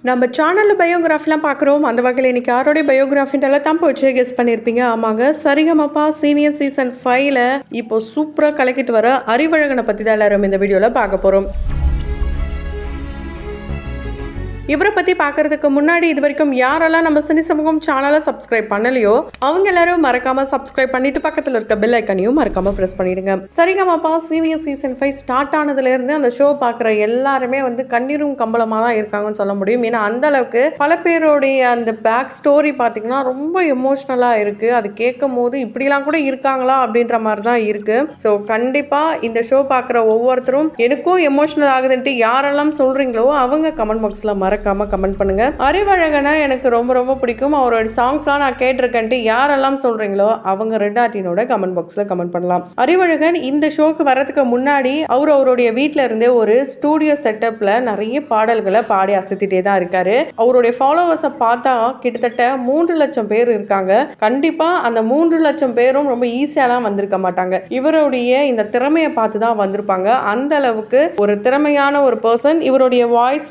நம்ம சேனலில் பயோகிராஃபிலாம் பார்க்குறோம். அந்த வகையில் இன்றைக்கி யாரோடைய பயோகிராஃபின்றலாம் தான் போச்சு கெஸ் பண்ணியிருப்பீங்க. ஆமாங்க, சரிகமபா சீனியர் சீசன் 5ல் இப்போ சூப்பராக கலக்கிட்டு வர அறிவழகனை பற்றி தான் எல்லாரும் இந்த வீடியோவில் பார்க்க போகிறோம். இவரை பற்றி பார்க்கறதுக்கு முன்னாடி இது வரைக்கும் யாரெல்லாம் நம்ம சினி சமூகம் சேனலை சப்ஸ்கிரைப் பண்ணலையோ அவங்க எல்லாரும் மறக்காம சப்ஸ்கிரைப் பண்ணிட்டு பக்கத்தில் இருக்க பெல் ஐக்கனையும் மறக்காம ப்ரெஸ் பண்ணிடுங்க. சரிகமபா சீனியர் சீசன் 5 ஸ்டார்ட் ஆனதுலேருந்து அந்த ஷோ பார்க்குற எல்லாருமே கண்ணீரும் கம்பளமாக தான் இருக்காங்கன்னு சொல்ல முடியும். ஏன்னா அந்த அளவுக்கு பல பேருடைய அந்த பேக் ஸ்டோரி பார்த்தீங்கன்னா ரொம்ப எமோஷ்னலாக இருக்குது. அது கேட்கும் போது இப்படிலாம் கூட இருக்காங்களா அப்படின்ற மாதிரி தான் இருக்குது. ஸோ கண்டிப்பாக இந்த ஷோ பார்க்குற ஒவ்வொருத்தரும் எனக்கும் எமோஷ்னல் ஆகுதுன்ட்டு யாரெல்லாம் சொல்கிறீங்களோ அவங்க கமெண்ட் பாக்ஸில் மறக்காம கமெண்ட் பண்ணுங்க. அறிவழகனை எனக்கு ரொம்ப ரொம்ப பிடிக்கும். அவரோட சாங்ஸ்லாம் நான் கேட்டிருக்கேன்ட்டு யாரெல்லாம் சொல்றீங்களோ அவங்க ரெட் ஆர்டினோட கமெண்ட் பாக்ஸ்ல கமெண்ட் பண்ணலாம். அறிவழகன் இந்த ஷோக்கு வரதுக்கு முன்னாடி அவருடைய வீட்டில இருந்தே ஒரு ஸ்டூடியோ செட்டப்ல நிறைய பாடல்களை பாடி அசத்திட்டே தான் இருக்காரு. அவருடைய ஃபாலோவர்ஸை பார்த்தா கிட்டத்தட்ட 3 லட்சம் பேர் இருக்காங்க. கண்டிப்பா அந்த 3 லட்சம் பேரும் ரொம்ப ஈஸியாலாம் வந்திருக்க மாட்டாங்க. இவருடைய இந்த திறமையை பார்த்து தான் வந்திருப்பாங்க. அந்த அளவுக்கு ஒரு திறமையான ஒரு பர்சன். இவருடைய வாய்ஸ்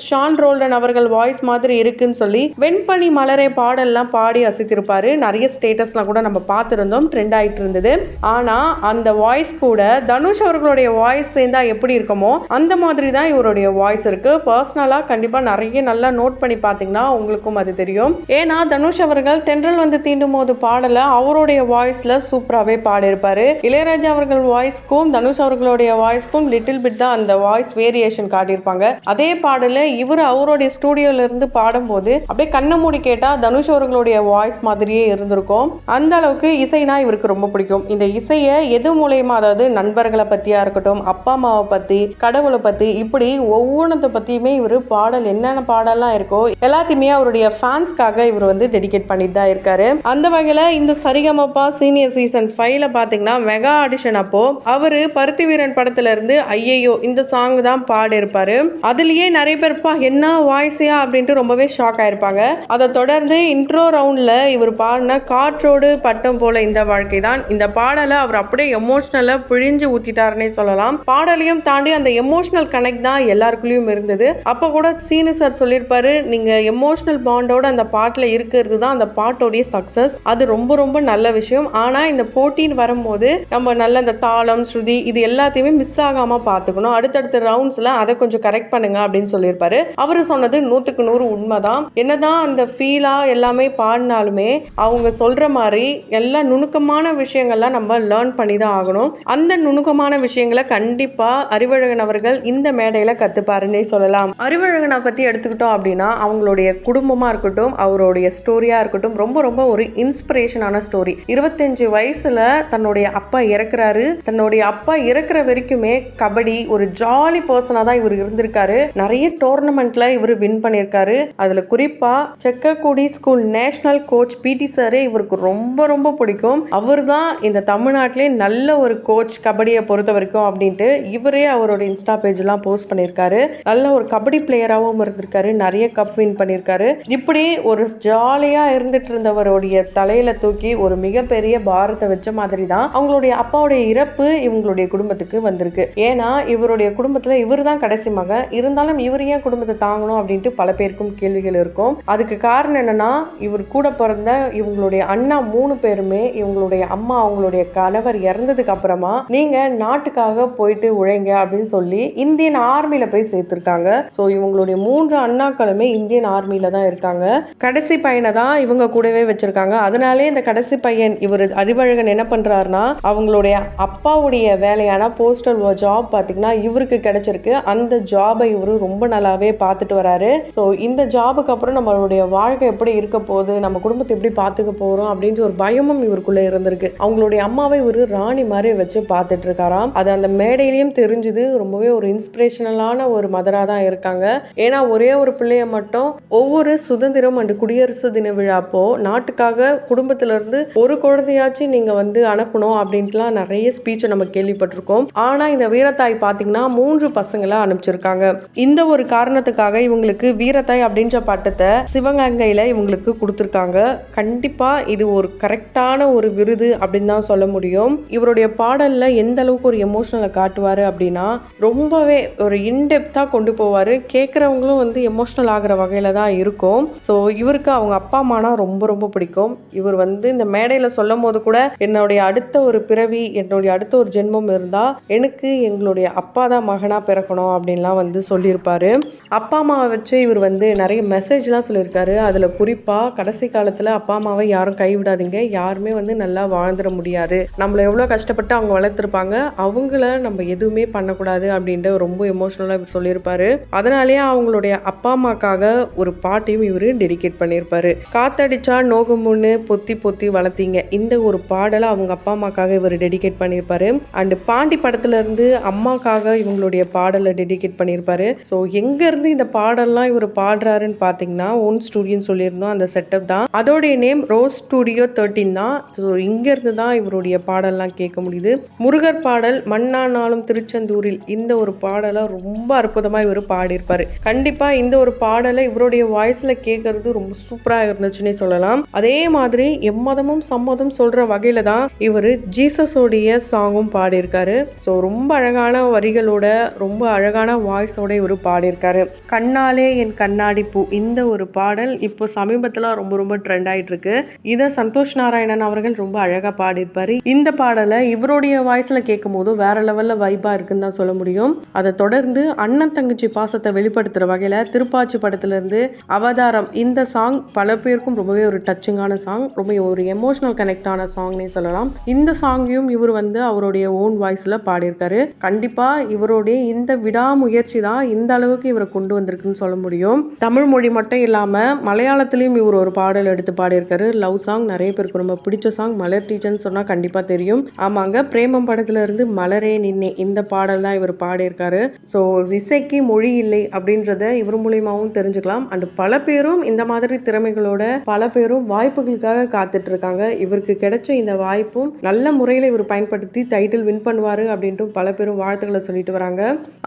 ஷான் ரோல்டன் அவர்கள் வாய்ஸ் மாதிரி இருக்குன்னு சொல்லி வெண்பனி மலரே பாடல்லாம் பாடி அசைத்திருப்பாரு. நிறைய ஸ்டேட்டஸ்லாம் கூட நம்ம பார்த்துருந்தோம், ட்ரெண்ட் ஆகிட்டு இருந்தது. ஆனா அந்த வாய்ஸ் கூட தனுஷ் அவர்களுடைய வாய்ஸ் சேர்ந்தா எப்படி இருக்குமோ அந்த மாதிரி தான் இவருடைய வாய்ஸ் இருக்கு. பர்சனலா கண்டிப்பா நிறைய நல்லா நோட் பண்ணி பார்த்தீங்கன்னா உங்களுக்கும் அது தெரியும். ஏன்னா தனுஷ் அவர்கள் தென்றல் தீண்டும் போது பாடல அவருடைய வாய்ஸ்ல சூப்பராகவே பாடியிருப்பாரு. இளையராஜா அவர்கள் வாய்ஸ்க்கும் தனுஷ் அவர்களுடைய வாய்ஸ்க்கும் லிட்டில் பிட் தான் அந்த வாய்ஸ் வேரியேஷன் காட்டியிருப்பாங்க. அதே பாடல இவர் அவருடைய ஸ்டூடியோல இருந்து பாடும்போது அப்படியே கண்ணை மூடி கேட்டா தனுஷ் அவர்களுடைய வாய்ஸ் மாதிரியே இருந்திருக்கும். அந்த அளவுக்கு இசைனா இவருக்கு ரொம்ப பிடிக்கும். இந்த இசையை எது மூலயமா, அதாவது நண்பர்களை பத்தியா இருக்கட்டும், அப்பா அம்மாவை பத்தி, கடவுளை பத்தி, இப்படி ஒவ்வொன்றத்தை பத்தியுமே இவர் பாடல் என்னென்ன பாடலாம் இருக்கோ எல்லாத்தையுமே அவருடைய ஃபேன்ஸ்க்காக இவர் டெடிகேட் பண்ணிட்டு தான் இருக்காரு. அந்த வகையில இந்த சரிகமபா சீனியர் சீசன் 5ல பாத்தீங்கன்னா மெகா ஆடிஷன் அப்போ அவரு பருத்தி வீரன் படத்துல இருந்து ஐயையோ இந்த சாங் தான் பாடி இருப்பாரு. அதுலயே நிறைய பேர் என்ன வாய்ஸியா அப்படின்ட்டு ரொம்பவே ஷாக் ஆயிருப்பாங்க. அதை தொடர்ந்து இன்ட்ரோ ரவுண்ட்ல இவர் பாடின காற்றோடு பட்டம் போல இந்த வாழ்க்கை தான், இந்த பாடலை அவர் அப்படியே எமோஷனலா பிழிஞ்சு ஊத்திட்டாருன்னே சொல்லலாம். பாடலையும் தாண்டி அந்த எமோஷனல் கனெக்ட் தான் எல்லாருக்குள்ளயும் இருந்தது. அப்போ கூட சீனு சார் சொல்லியிருப்பாரு, நீங்க எமோஷனல் பாண்டோட அந்த பாட்டில் இருக்கிறது தான் அந்த பாட்டோடைய சக்சஸ். அது ரொம்ப ரொம்ப நல்ல விஷயம். ஆனா இந்த போட்டின்னு வரும்போது நம்ம நல்ல அந்த தாளம், ஸ்ருதி இது எல்லாத்தையுமே மிஸ் ஆகாம பார்த்துக்கணும். அடுத்தடுத்த ரவுண்ட்ஸ்ல அதை கொஞ்சம் கரெக்ட் பண்ணுங்க அப்படின்னு சொல்லியிருப்பாரு. அவரு சொன்னது 100க்கு 100 உண்மைதான். என்னதான் அந்த ஃபீலா எல்லாமே பாடினாலுமே அவங்க சொல்ற மாதிரி எல்லா நுணுக்கமான விஷயங்கள்லாம் நம்ம லேர்ன் பண்ணி தான் ஆகணும். அந்த நுணுக்கமான விஷயங்களை கண்டிப்பா அறிவழகன் அவர்கள் இந்த மேடையில கத்துப்பாருன்னே சொல்லலாம். அறிவழகனை பத்தி எடுத்துக்கிட்டோம் அப்படின்னா அவங்களுடைய குடும்பமா இருக்கட்டும், அவருடைய ஸ்டோரியா இருக்கட்டும், ரொம்ப ரொம்ப ஒரு இன்ஸ்பிரேஷனான ஸ்டோரி. 25 வயசுல தன்னுடைய அப்பா இறக்குறாரு. தன்னுடைய அப்பா இறக்குற வரைக்குமே கபடி ஒரு ஜாலி பர்சனா தான் இவர் இருந்திருக்காரு. நிறைய டோர்னமெண்ட்ல இவர் வின் பண்ணியிருக்காரு. அதுல குறிப்பா செக்கக்குடி ஸ்கூல் நேஷனல் கோச் பிடி சாரே இவருக்கு ரொம்ப ரொம்ப பிடிக்கும். அவர் தான் இந்த தமிழ்நாட்டிலே நல்ல ஒரு கோச் கபடியை பொறுத்த வரைக்கும் அப்படின்ட்டு இவரே அவரோட இன்ஸ்டா பேஜ் எல்லாம் போஸ்ட் பண்ணியிருக்காரு. நல்ல ஒரு கபடி பிளேயராகவும் இருந்திருக்காரு. நிறைய கப் வின் பண்ணியிருக்காரு. இப்படி ஒரு ஜாலியா இருந்துட்டு இருந்தவருடைய தலையில தூக்கி ஒரு மிகப்பெரிய பாரத்தை வச்ச மாதிரி தான் அவங்களுடைய அப்பாவுடைய இறப்பு இவங்களுடைய குடும்பத்துக்கு வந்திருக்கு. ஏன்னா இவருடைய குடும்பத்துல இவர் தான் கடைசி மகன். இருந்தாலும் இவர் ஏன் குடும்பத்தை தாங்கணும் அப்படின்ட்டு பல பேருக்கும் கேள்விகள் இருக்கும். அதுக்கு காரணம் என்னன்னா இவர் கூட பிறந்த இவங்களுடைய அண்ணா 3 பேருமே இவங்களுடைய அம்மா அவங்களுடைய கணவர் இறந்ததுக்கு அப்புறமா நீங்க நாட்டுக்காக போயிட்டு உழைங்க அப்படின்னு சொல்லி இந்தியன் ஆர்மியில போய் சேர்த்திருக்காங்க. ஸோ இவங்களுடைய 3 அண்ணாக்களுமே இந்தியன் ஆர்மியில தான் இருக்காங்க. கடைசி பையனை தான் இவங்க கூடவே வச்சிருக்காங்க. அதனாலே இந்த கடைசி பையன் இவர் அறிவழகன் என்ன பண்றாருன்னா அவங்களுடைய அப்பாவுடைய வேலையான போஸ்டல் ஜாப் பார்த்தீங்கன்னா இவருக்கு கிடைச்சிருக்கு. அந்த ஜாபை இவரு ரொம்ப நல்லாவே பார்த்துட்டு வராரு. ஸோ இந்த ஜாபுக்கு அப்புறம் நம்மளுடைய வாழ்க்கை எப்படி இருக்க போகுது, நம்ம குடும்பத்தை எப்படி பார்த்துக்க போறோம் அப்படின்ற ஒரு பயமும் இவருக்குள்ள இருந்திருக்கு. அவங்களுடைய அம்மாவை ஒரு ராணி மாதிரி வச்சு பார்த்துட்டு இருக்காராம். அது அந்த மேடையிலையும் தெரிஞ்சுது. ரொம்பவே ஒரு இன்ஸ்பிரேஷனலான ஒரு மதரா தான் இருக்காங்க. ஏன்னா ஒரே ஒரு பிள்ளைய மட்டும் ஒவ்வொரு சுதந்திரம் அண்ட் குடியரசு தின விழாப்போ நாட்டுக்காக குடும்பத்துல இருந்து ஒரு குழந்தையாச்சும் நீங்க அனுப்பணும் அப்படின்ட்டுலாம் நிறைய ஸ்பீச்சை நம்ம கேள்விப்பட்டிருக்கோம். ஆனா இந்த வீரத்தாய் பார்த்தீங்கன்னா 3 பசங்களை அனுப்பிச்சிருக்காங்க. இந்த ஒரு காரணத்துக்காக இவங்களுக்கு வீரத்தாய் அப்படின்ற பட்டத்தை சிவகங்கையில் இவங்களுக்கு கொடுத்துருக்காங்க. கண்டிப்பாக இது ஒரு கரெக்டான ஒரு விருது அப்படின்னு தான் சொல்ல முடியும். இவருடைய பாடலில் எந்த அளவுக்கு ஒரு எமோஷனலை காட்டுவார் அப்படின்னா ரொம்பவே ஒரு இன்டெப்த்தாக கொண்டு போவார். கேட்குறவங்களும் வந்து எமோஷனல் ஆகிற வகையில் தான் இருக்கும். ஸோ இவருக்கு அவங்க அப்பா அம்மானா ரொம்ப ரொம்ப பிடிக்கும். இவர் வந்து இந்த மேடையில் சொல்லும் போது கூட என்னுடைய அடுத்த ஒரு பிறவி, என்னுடைய அடுத்த ஒரு ஜென்மம் இருந்தால் எனக்கு எங்களுடைய அப்பா தான் மகனாக பிறக்கணும் அப்படின்லாம் வந்து சொல்லியிருப்பார். அப்பா அம்மாவை வச்சு இவர் வந்து நிறைய மெசேஜ்லாம் சொல்லியிருக்காரு. அதில் குறிப்பாக கடைசி காலத்தில் அப்பா அம்மாவை யாரும் கைவிடாதீங்க, யாருமே வந்து நல்லா வாழ்ந்துட முடியாது, நம்மளை எவ்வளோ கஷ்டப்பட்டு அவங்க வளர்த்துருப்பாங்க, அவங்கள நம்ம எதுவுமே பண்ணக்கூடாது அப்படின்ட்டு ரொம்ப எமோஷ்னலாக இவர் சொல்லியிருப்பாரு. அதனாலேயே அவங்களுடைய அப்பா அம்மாக்காக ஒரு பாட்டையும் இவர் டெடிகேட் பண்ணியிருப்பாரு. காத்தடிச்சா நோகுமுன்னு பொத்தி பொத்தி வளர்த்தீங்க, இந்த ஒரு பாடலை அவங்க அப்பா அம்மாக்காக இவர் டெடிகேட் பண்ணியிருப்பாரு. அண்ட் பாண்டி படத்துல இருந்து அம்மாக்காக இவங்களுடைய பாடலை டெடிகேட் பண்ணியிருப்பாரு. ஸோ எங்கேருந்து இந்த பாடல்லாம் இவர் பாடுறாருன்னு பார்த்தீங்கன்னா ஓன் ஸ்டூடியோன்னு சொல்லியிருந்தோம், அந்த செட்டப் தான். அதோடைய நேம் ரோஸ் ஸ்டூடியோ 13 தான். ஸோ இங்கேருந்து தான் இவருடைய பாடல்லாம் கேட்க முடியுது. முருகர் பாடல் மண்ணானாலும் திருச்செந்தூரில், இந்த ஒரு பாடலை ரொம்ப அற்புதமாக இவர் பாடியிருப்பார். கண்டிப்பாக இந்த ஒரு பாடலை இவருடைய வாய்ஸில் கேட்கறது ரொம்ப சூப்பராக இருந்துச்சுன்னே சொல்லலாம். அதே மாதிரி எம்மதமும் சம்மதம் சொல்கிற வகையில் தான் இவர் ஜீசஸோடைய சாங்கும் பாடியிருக்காரு. ஸோ ரொம்ப அழகான வரிகளோட ரொம்ப அழகான வாய்ஸோட இவர் பாடியிருக்காரு. கண்ணாலே என் கண்ணாடி பூ, இந்த ஒரு பாடல் இப்போ சமீபத்தில் ரொம்ப ரொம்ப ட்ரெண்ட் ஆகிட்டு இருக்கு. இதை சந்தோஷ் நாராயணன் அவர்கள் ரொம்ப அழகாக பாடியிருப்பாரு. இந்த பாடலை இவருடைய வாய்ஸில் கேட்கும் போது வேற லெவலில் வைப்பாக இருக்குன்னு தான் சொல்ல முடியும். அதை தொடர்ந்து அண்ணன் தங்கச்சி பாசத்தை வெளிப்படுத்துகிற வகையில் திருப்பாச்சி படத்திலிருந்து அவதாரம், இந்த சாங் பல பேருக்கும் ரொம்பவே ஒரு டச்சிங்கான சாங், ரொம்ப ஒரு எமோஷனல் கனெக்டான சாங்னே சொல்லலாம். இந்த சாங்கையும் இவர் வந்து அவருடைய ஓன் வாய்ஸில் பாடியிருக்காரு. கண்டிப்பாக இவருடைய இந்த விடாமுயற்சி தான் இந்த அளவுக்கு இவரை கொண்டு வந்திருக்குன்னு சொல்ல முடியும். தமிழ் மொழி மட்டும் இல்லாமல் மலையாளத்திலையும் இவர் ஒரு பாடல் எடுத்து பாடியிருக்காரு. லவ் சாங், நிறைய பேருக்கு ரொம்ப பிடிச்ச சாங். மலர் டீச்சர்னு சொன்னால் கண்டிப்பாக தெரியும். ஆமாங்க, பிரேமம் படத்துல இருந்து மலரே நின்னே, இந்த பாடல் தான் இவர் பாடியிருக்காரு. ஸோ இசைக்கு மொழி இல்லை அப்படின்றத இவர் மூலியமாகவும் தெரிஞ்சுக்கலாம். அண்ட் பல பேரும் இந்த மாதிரி திறமைகளோட பல பேரும் வாய்ப்புகளுக்காக காத்துட்டு இருக்காங்க. இவருக்கு கிடைச்ச இந்த வாய்ப்பும் நல்ல முறையில் இவர் பயன்படுத்தி டைட்டில் வின் பண்ணுவார் அப்படின்ட்டு பல பேரும் வாழ்த்துக்களை சொல்லிட்டு வராங்க.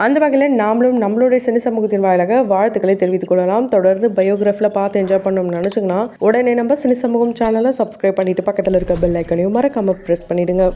அந்த வகையில் நாமளும் நம்மளுடைய சினி சமூகத்தின் வாயிலாக வாழ்த்துக்களை தெரிவித்துக் கொள்ளலாம். தொடர்ந்து பயோகிராஃபில் பார்த்து என்ஜாய் பண்ணணும்னு நினச்சிங்கன்னா உடனே நம்ம சினி சமூகம் சேனலை சப்ஸ்கிரைப் பண்ணிட்டு பக்கத்தில் இருக்க பெல் ஐக்கனையும் மறக்காம ப்ரெஸ் பண்ணிடுங்க.